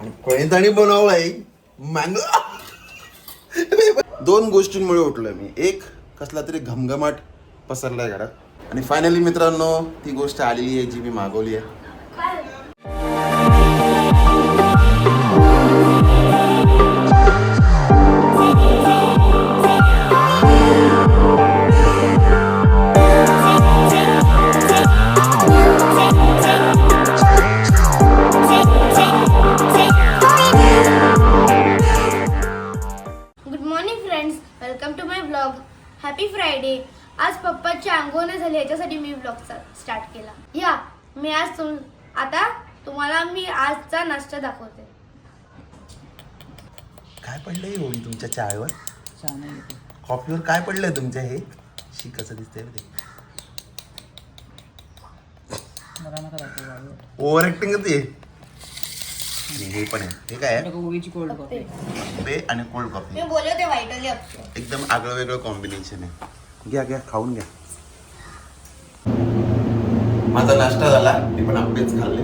आणि फळीताणी बनवलाय मँगो. दोन गोष्टींमुळे उठलोय मी. एक कसला तरी घमघमाट पसरलाय घरात आणि फायनली मित्रांनो ती गोष्ट आलेली आहे जी मी मागवली आहे. Welcome to my blog. Happy Friday. आज पप्पाची आंघोळ नाही झाली याच्यासाठी मी ब्लॉग स्टार्ट केला. या मी आता तुम्हाला मी आजचा नाश्ता दाखवते. काय पडलंय होई तुमच्या चायवर कॉफीवर काय पडलंय तुमच्या हे शी कसं दिसतंय ते ओव्हर ऍक्टिंगच आहे. हे पण आहे. हे काय आहे? कोल्ड कॉफी पे आणि कोल्ड कॉफी. मी बोलते वाईटली एकदम आगळं वेगळं कॉम्बिनेशन आहे. घ्या घ्या खाऊन घ्या. माझा नाश्ता झाला. मी पण आंबेच खाल्ले.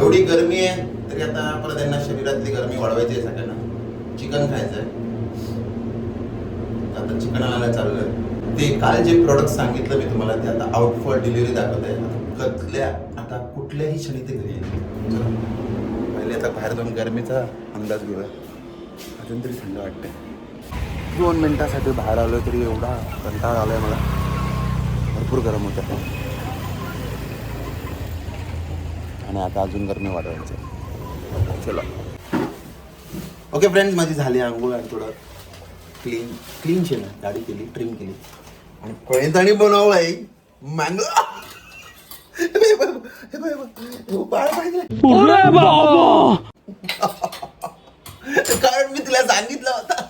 एवढी गरमी आहे तरी आता परत त्यांना शरीरातली गरमी वाढवायची आहे सगळ्यांना. चिकन खायचं आहे. आता चिकन आणायला चाललोय. ते काल जे प्रोडक्ट सांगितलं मी तुम्हाला ते आता आउट फॉर डिलिव्हरी दाखवत आहे. आता कुठल्याही क्षणी ते घरी येईल. चला पहिले आता बाहेर जाऊन गरमीचा अंदाज घेऊया. अजून तरी थंड वाटते. 2 मिनिटासाठी बाहेर आलो तरी एवढा कंटाळा आलाय मला. भरपूर गरम होतं आणि आता अजून गरमी वाढवायचं. चला ओके फ्रेंड्स, माझी झाली आंघोळ आणि थोडं क्लीन केलं, दाढी केली, ट्रिम केली आणि फळीताणी बनवलाय मँगो. कारण मी तिला सांगितलं होतं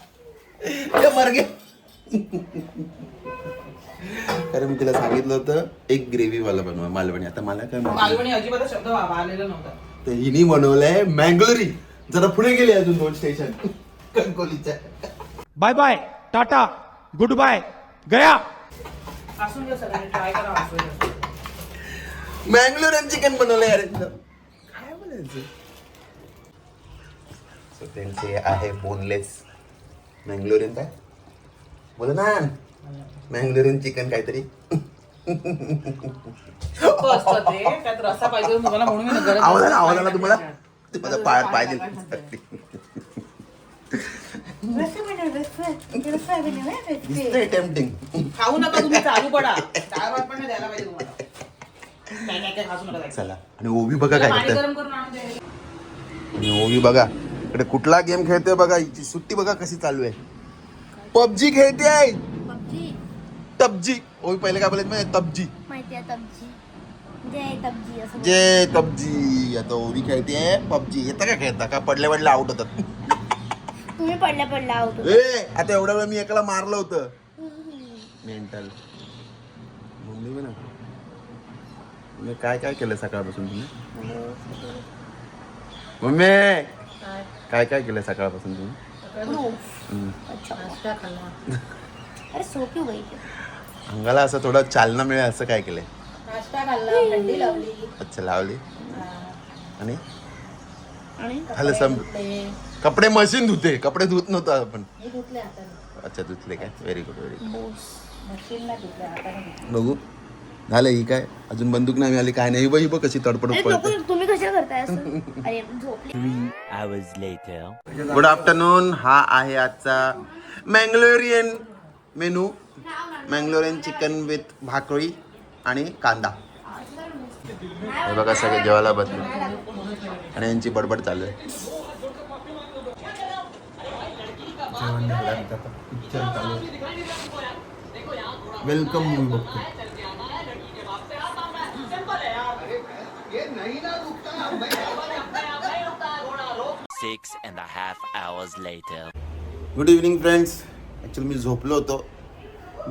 कारण मी तिला सांगितलं होतं एक ग्रेव्ही वाला बनवा मालवणी. आता मला काय मालवणी अजिबात शब्द आलेला नव्हता. तर हिनी बनवलंय मँगलोरी. जरा पुढे गेले अजून 2 स्टेशन कणकोलीच्या. Bye bye tata goodbye गया. असून घ्या सगळ्यांनी ट्राय करा. असून मँगलोरियन चिकन बनवलंय यार. काय बोलायचं. सो त्यांचे आहे बोनलेस मँगलोरियन. काय बोल ना मँगलोरियन चिकन काहीतरी. त्यात रस्सा पाहिजे तुम्हाला म्हणून आवाज आला तुम्हाला. ते माझा पाहिजे. टेम्पटिंग. खाऊ नका तुम्ही, चालू पडा. चार वाट पण नाही द्यायला पाहिजे तुम्हाला. काय खासू नका. चला आणि ओवी बघा काय पाणी करते. गरम करून आणून द्या. आणि ओवी बघा इकडे कुठला गेम खेळतोय बघा. हिची सुट्टी बघा कशी चालू आहे. पबजी खेळते आहे. तबजी. ओवी पहिले काय बोलत माहिती तबजी. माहिती आहे तबजी. जय तबजी असं. जे तबजी. आता ओवी खेळते पबजी. येतं का खेळता का पडल्या आउट होतात. तुम्ही पडल्या आहोत. ए आता एवढ्या वेळ मी एकाला मारलं होतं. मेंटल मम्मी ना तुम्ही काय काय केलं सकाळपासून तुम्ही. मम्मी काय काय केलं सकाळपासून तुम्ही. अरे सोपी बाई. अंगाला असं थोडं चालना मिळेल असं काय केलंय. नाश्ता खाल्ला, थंडी लावली. अच्छा लावली. आणि आणि झालं सम. कपडे मशीन धुते. कपडे धुत नव्हतं आपण. मी धुतले हाताने. अच्छा धुतले काय. Very good very good. मशीनला धुतले हाताने. बघू झालं. ही काय अजून बंदूक नाही मिळाली काय नाही. बघ कशी तडपडत पडते. तुम्ही कशा करताय असं. अरे झोपले. 3 hours later. Good afternoon. हा आहे आजचा Mangalorean menu. Mangalorean chicken with भाकरी आणि कांदा. हे बघा सगळे जेवायला बसले आणि यांची बडबड चालू आहे. वेलकम मूवी बघतो. 6.5 hours later. Good evening friends. Actually मी झोपलो होतो.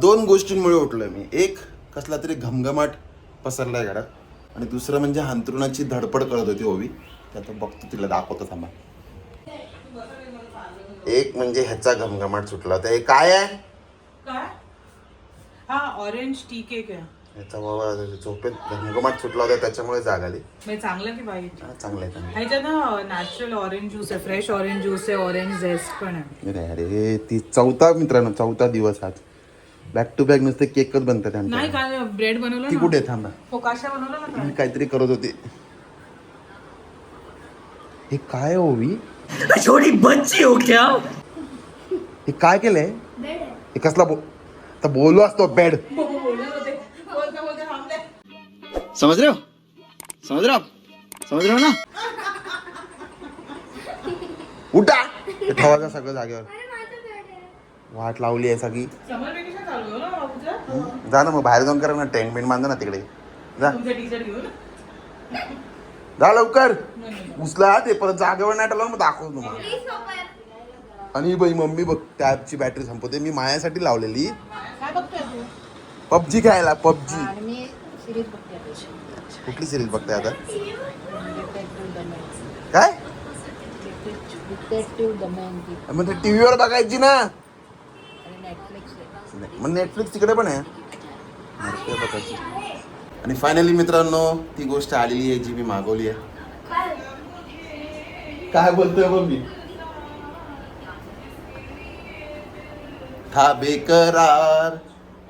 2 गोष्टींमुळे उठलोय मी. एक कसला तरी घमघमाट पसरलाय घरात आणि दुसरं म्हणजे अंथरुणाची धडपड करत होती ओवी. ते आता बघतो तिला दाखवतो थांबा. एक म्हणजे ह्याचा घमघमाट सुटला होता. हे काय आहे. काय? हा ऑरेंज टी केक आहे. याचा बाबा झोपेत घमघमाट सुटला होता त्याच्यामुळे जाग आली. म्हणजे चांगलं की वाईट? चांगलं आहे चांगलं ह्याच्यात ना नॅचरल ऑरेंज ज्यूस आहे, फ्रेश ऑरेंज ज्यूस आहे, ऑरेंज झेस्ट पण आहे. आहे. अरे ती चौथा दिवस आज बॅक टू बॅक नुसते केकच बनतात नाही आमच्या. काय ब्रेड बनवलं ती ना? कुठे थांबा फोकाशा बनवलं ना मी काय? काहीतरी करत होती. हे काय ओवी? छोटी बच्ची हो क्या? हे काय केलंय? बेड आहे. हे कसला तर बोललो असतो बेड. बोलत होते बोलता बोलता थांबले. समझ रहे हो ना? उठा ठेवायचं सगळं जागेवर. अरे माझं बेड आहे. वाट लावली आहे सगळी. समर वेकेशन चालू आहे ना बाबूचं? जा ना मग बाहेर जाऊन करा ना, टेंट मेंट बांधा ना तिकडे. जा तुमचं टीचर घेऊन. जा लवकर. उचला ते परत जागेवर नाही टाकलं मग दाखवतो तुम्हाला. प्लीज पप्पा. आणि बाई मम्मी बघ त्याची बॅटरी संपवते. मी मायासाठी लावलेली काय बघतोय तू? पबजी खेळायला. पबजी आणि मी सिरीज बघते आता. कुठली सिरीज बघताय आता? काय डिटेक्टिव्ह दमयंती. म्हणजे टीव्हीवर बघायची ना. आणि नेटफ्लिक्स आहे. नाही, मग नेटफ्लिक्स तिकडे पण आहे. नेटफ्लिक्स बघायची. आणि फायनली मित्रांनो ती गोष्ट आलेली आहे जी मी मागवली आहे. काय बोलतोय बघ मी? था बेकरार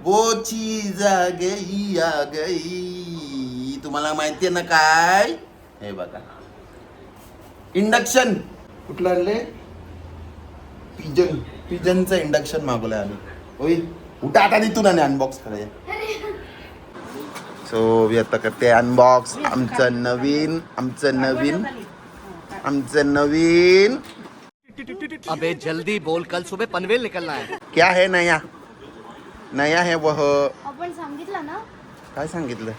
वो चीज आ गई. तुम्हाला माहितीये ना काय? हे बघा इंडक्शन. कुठलं आणले? पिजनचं इंडक्शन मागवलंय आम्ही. होईल उठा आता तिथून आणि अनबॉक्स करायचं. सो मी आता करते अनबॉक्स आमचं नवीन. अबे जल्दी बोल, कल सुबह पनवेल निकलना है. क्या है नया है वह. आपण सांगितलं ना. काय सांगितलं?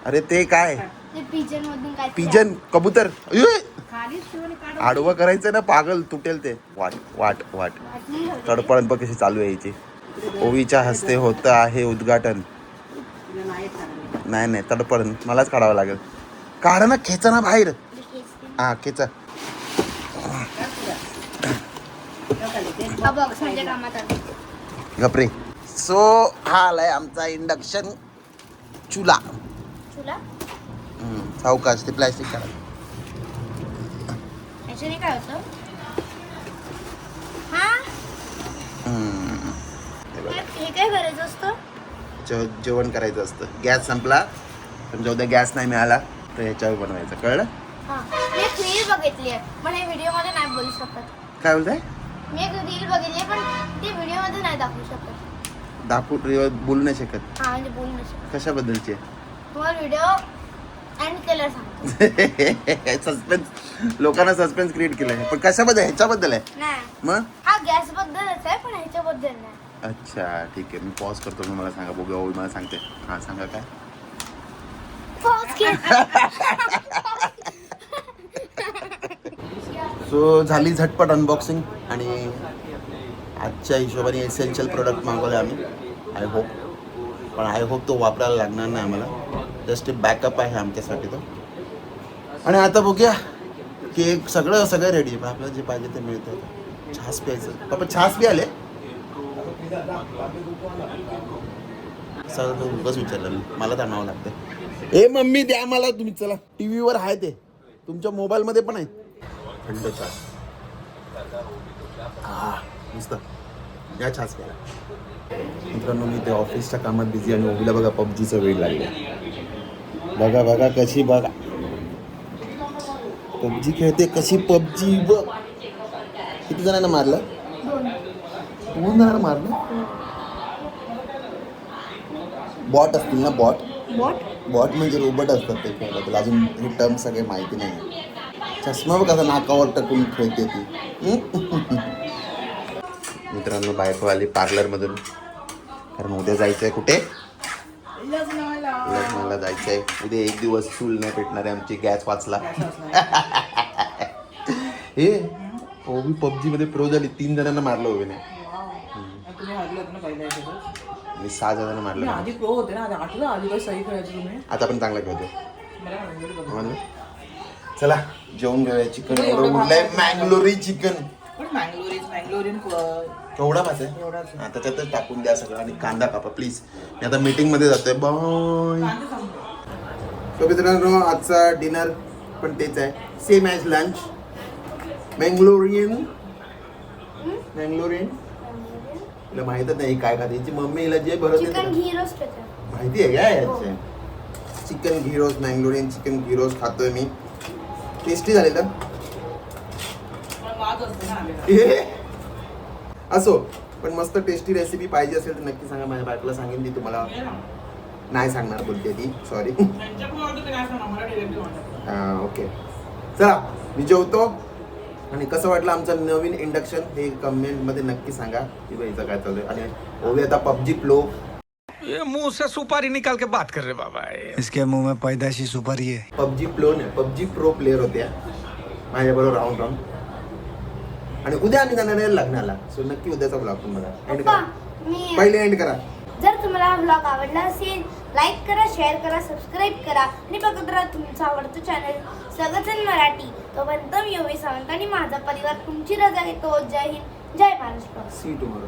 अरे ते काय? ते पिजन मधून काय पिजन कबूतर. अये! खालीच ठेवून काढून. आडवं करायचं ना पागल, तुटेल ते. वाट तडपडण बघ कशी चालू आहे याची. ओवीच्या हस्ते होत आहे उद्घाटन. नाही तडपडण मलाच काढावं लागेल. काढा ना, खेचा ना बाहेर. हा खेचा. हा बॉक्स म्हणजे कामात आला. गपरे. सो हा आलाय आमचा इंडक्शन चुला. तुला सावकाश ते प्लॅस्टिक करा. ऍक्च्युली काय होतं? हा हे काय करायचं असतं? जेवण करायचं असतं. गॅस संपला पण जेव्हा गॅस नाही मिळाला तर ह्याच्यावर बनवायचं. कळलं? हा मी एक रील बघितली आहे पण हे व्हिडिओ मध्ये नाही बोलू शकत. काय बोलताय? मी एक रील बघितली पण ती व्हिडिओ मध्ये नाही दाखवू शकत. बोलू नाही शकत. हा म्हणजे बोलू नाही शकत. कशाबद्दलची? तुम्हाला व्हिडिओ एंड केल्यावर सांगतो. सस्पेन्स. लोकांना सस्पेन्स क्रिएट केलंय. पण कशाबद्दल? ह्याच्याबद्दल आहे नाही मग? हा गॅस बद्दलच आहे पण ह्याच्याबद्दल नाही. अच्छा ठीक आहे. मी पॉज करतो. मी मला सांगा बघूया. ओवी मला सांगते. हा सांगा काय? सो झाली झटपट अनबॉक्सिंग आणि आजच्या हिशोबाने एसेन्शियल प्रोडक्ट मागवले आम्ही. आय होप तो वापरायला लागणार नाही आम्हाला. जस्ट बॅकअप आहे आमच्यासाठी तो. आणि आता बघूया केक सगळं रेडी. पण आपल्याला जे पाहिजे ते मिळतं. छास प्यायचं. पापा छास बी आले. सगळं उगाच विचारलं मी. मला तर आणावं लागतं. ए मम्मी द्या मला तुम्ही. चला टीव्हीवर आहे ते. तुमच्या मोबाईलमध्ये पण आहे. थंड छास. मस्त. या छास प्यायला. मित्रांनो मी ते ऑफिसच्या कामात बिझी आणि ओवीला बघा पबजीचं वेळ लागले. बघा कशी बघा पबजी खेळते कशी. पबजी बघ. किती जणांना मारलं? 2 जणांना मारलं. बॉट असतील ना? बॉट म्हणजे रोबोट असतात ते खेळायला. तुला अजून हे टर्म सगळे माहिती नाही. चष्मा बघ कसा नाकावर टकून खेळते ती. मित्रांनो बायको आली पार्लरमधून. कारण उद्या जायचंय कुठे? लग्नाला जायचंय उद्या. 1 दिवस चूल नाही पेटणार आहे आमची. गॅस वाचला. हे ओवी पबजी मध्ये प्रो झाली. 3 जणांना मारलं ओवीने. तुम्ही हरलात ना पहिल्या याच्यातच. मी 6 जणांना मारलं. आधी प्रो होते ना. आठवलं आधी काही सही खेळायचं तुम्ही. आता पण चांगला खेळतो. मला समजलं? चला जेवून घेऊया. चिकन एवढं उरलंय. मँगलोरी चिकन. मँगलोरियन केवढा भात आहे एवढाच हा त्याच्यातच टाकून द्या सगळं आणि कांदा कापा प्लीज मी आता मीटिंग मध्ये जातोय बाय सो मित्रांनो आजचा डिनर पण तेच आहे सेम ॲज लंच मँगलोरियन तिला माहीतच नाही काय खाते हिची मम्मी हिला जे भरत चिकन घी रोस्ट होतं. माहिती आहे काय याचे चिकन घी रोस्ट मँगलोरियन चिकन घी रोस्ट खातोय मी टेस्टी झालेलं असो पण मस्त टेस्टी रेसिपी पाहिजे असेल तर नक्की सांगा माझ्या बायकोला सांगेन ती तुम्हाला नाही सांगणार बोलते ती सॉरी ओके चला मी जेवतो आणि कसं वाटलं आमचं नवीन इंडक्शन हे कमेंटमध्ये नक्की सांगा की बाईचं काय चालू आहे आणि ओवी आता पबजी प्रो ये मुंह से सुपारी निकाल के बात कर रहे बाबा इसके मुंह में पैदाशी सुपारी है पबजी पबजी प्रो प्लेअर होत्या माझ्याबरोबर राहून आणि उद्या आम्ही जाणार आहे लग्नाला सो नक्की उद्याचा ब्लॉग तुम्हाला एंड पप्पा करा मी पहिले एंड करा जर तुम्हाला हा व्लॉग आवडला असेल लाईक करा शेअर करा सबस्क्राईब करा आणि बघत राहा तुमचं आवडतं चॅनल सगळं मराठी तोपर्यंत मी योगी सावंत आणि माझा परिवार तुमची रजा घेतो जय हिंद जय महाराष्ट्र सी टुमॉरो